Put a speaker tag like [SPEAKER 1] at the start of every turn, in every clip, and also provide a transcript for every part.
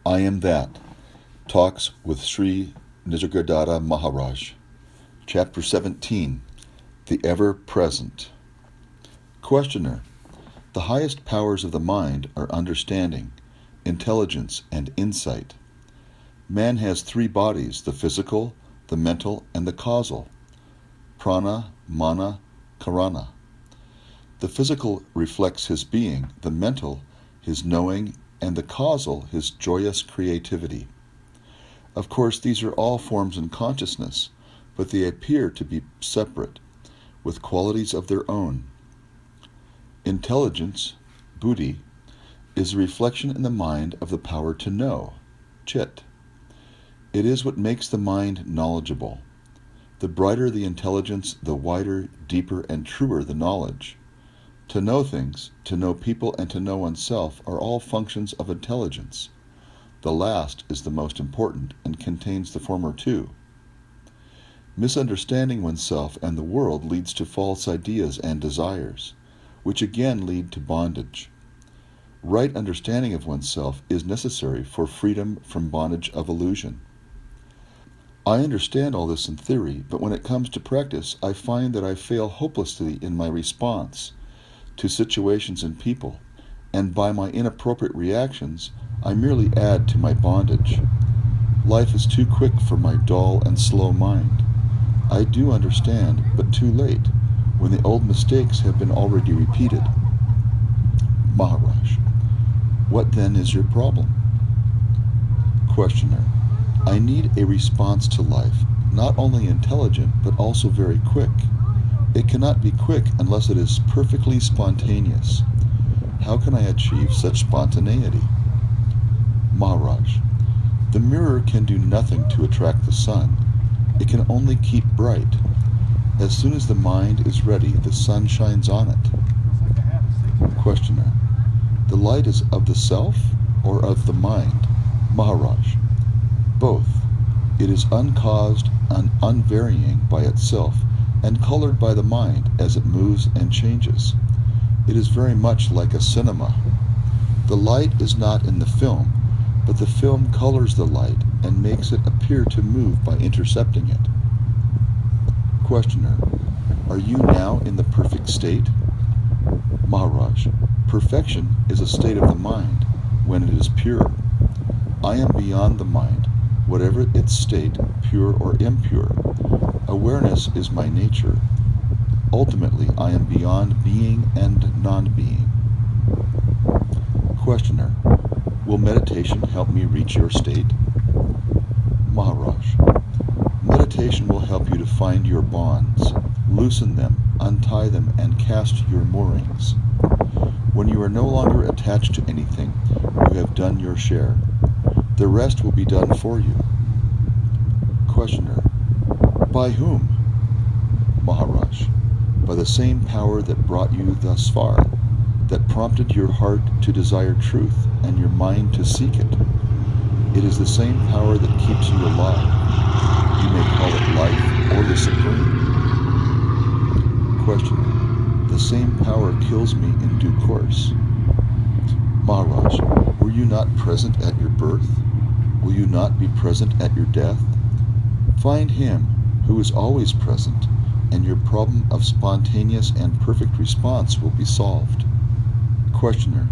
[SPEAKER 1] I Am That. Talks with Sri Nisargadatta Maharaj. Chapter 17. The Ever-Present. Questioner. The highest powers of the mind are understanding, intelligence, and insight. Man has three bodies, the physical, the mental, and the causal. Prana, mana, karana. The physical reflects his being, the mental, his knowing, and the causal, his joyous creativity. Of course, these are all forms in consciousness, but they appear to be separate, with qualities of their own. Intelligence, buddhi, is a reflection in the mind of the power to know, chit. It is what makes the mind knowledgeable. The brighter the intelligence, the wider, deeper, and truer the knowledge. To know things, to know people, and to know oneself are all functions of intelligence. The last is the most important and contains the former two. Misunderstanding oneself and the world leads to false ideas and desires, which again lead to bondage. Right understanding of oneself is necessary for freedom from bondage of illusion. I understand all this in theory, but when it comes to practice, I find that I fail hopelessly in my response to situations and people, and by my inappropriate reactions, I merely add to my bondage. Life is too quick for my dull and slow mind. I do understand, but too late, when the old mistakes have been already repeated. Maharaj. What then is your problem? Questioner. I need a response to life, not only intelligent, but also very quick. It cannot be quick unless it is perfectly spontaneous. How can I achieve such spontaneity? Maharaj. The mirror can do nothing to attract the sun. It can only keep bright. As soon as the mind is ready, the sun shines on it. Questioner. The light is of the self or of the mind? Maharaj. Both. It is uncaused and unvarying by itself, and colored by the mind as it moves and changes. It is very much like a cinema. The light is not in the film, but the film colors the light and makes it appear to move by intercepting it. Questioner. Are you now in the perfect state? Maharaj. Perfection is a state of the mind when it is pure. I am beyond the mind, whatever its state, pure or impure. Awareness is my nature. Ultimately, I am beyond being and non-being. Questioner. Will meditation help me reach your state? Maharaj. Meditation will help you to find your bonds, loosen them, untie them, and cast your moorings. When you are no longer attached to anything, you have done your share. The rest will be done for you. Questioner. By whom? Maharaj. By the same power that brought you thus far, that prompted your heart to desire truth and your mind to seek it. It is the same power that keeps you alive. You may call it life or the supreme. Questioner. The same power kills me in due course. Maharaj. Were you not present at your birth? Will you not be present at your death? Find him who is always present, and your problem of spontaneous and perfect response will be solved. Questioner.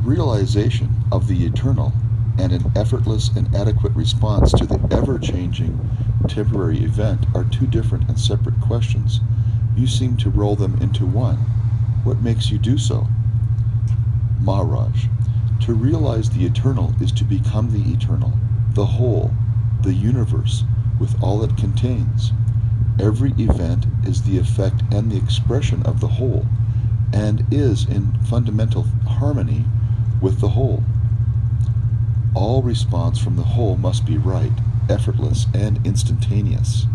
[SPEAKER 1] Realization of the eternal and an effortless and adequate response to the ever-changing temporary event are two different and separate questions. You seem to roll them into one. What makes you do so? Maharaj. To realize the eternal is to become the eternal, the whole, the universe, with all it contains. Every event is the effect and the expression of the whole, and is in fundamental harmony with the whole. All response from the whole must be right, effortless, and instantaneous.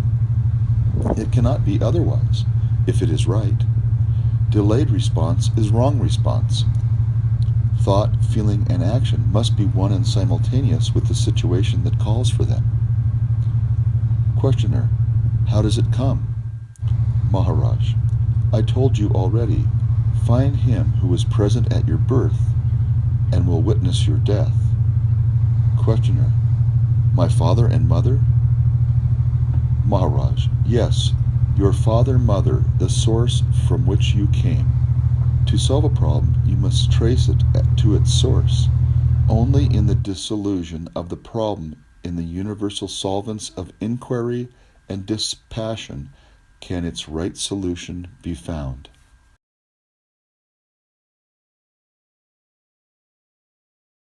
[SPEAKER 1] It cannot be otherwise, if it is right. Delayed response is wrong response. Thought, feeling, and action must be one and simultaneous with the situation that calls for them. Questioner. How does it come? Maharaj. I told you already. Find him who was present at your birth and will witness your death. Questioner: my father and mother? Maharaj: yes, your father, mother, the source from which you came. To solve a problem, you must trace it to its source. Only in the dissolution of the problem in the universal solvents of inquiry and dispassion can its right solution be found.